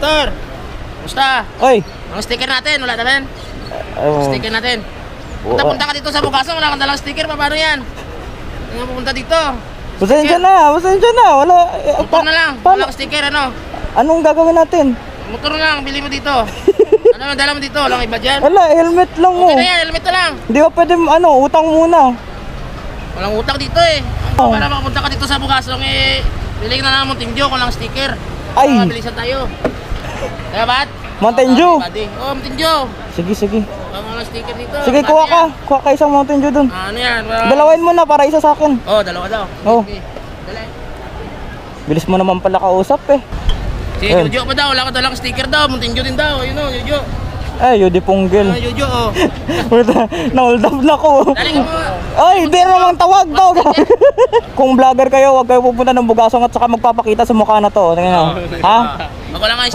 motor. Musta? Oy. Ang sticker natin, wala naman. Sticker natin. Punta ka dito sa Bukasan, wala kang dalang sticker, paano yan? Hindi nga pupunta dito. Pasensya na. Wala. Motor na lang, wala kang sticker, ano? Anong gagawin natin? Motor na lang, bili mo dito. Ano ang dala mo dito? Walang iba dyan? Wala, helmet lang mo. Okay na yan, helmet na lang. Hindi ka pwede, utang muna. Walang utang dito eh. Para makapunta ka dito sa Bukasan, bili na lang Mountain Dew, walang sticker. Ay. Mabilisan tayo. Kaya ba't? Mountain Dew. Mountain Dew. Sige. Walang sticker dito. Sige, kuha ka. Kuha ka isang Mountain Dew dun. Ano yan? Dalawain mo na para isa sa akin. Dalawa daw. Oh. Okay. Dala. Bilis mo naman pala kausap eh. Si Jojo pa daw, wala ka dalang sticker daw. Mountain Dew din daw. Ayun o, Jojo. Ay, Yudi Punggil. Jojo oh. Na-hold up na ko. Dali mo. Ay, di namang tawag daw. Kung vlogger kayo, huwag kayo pupunta ng Bugasong at saka magpapakita sa mukha na to. Tingnan nyo. Ha? Wala nga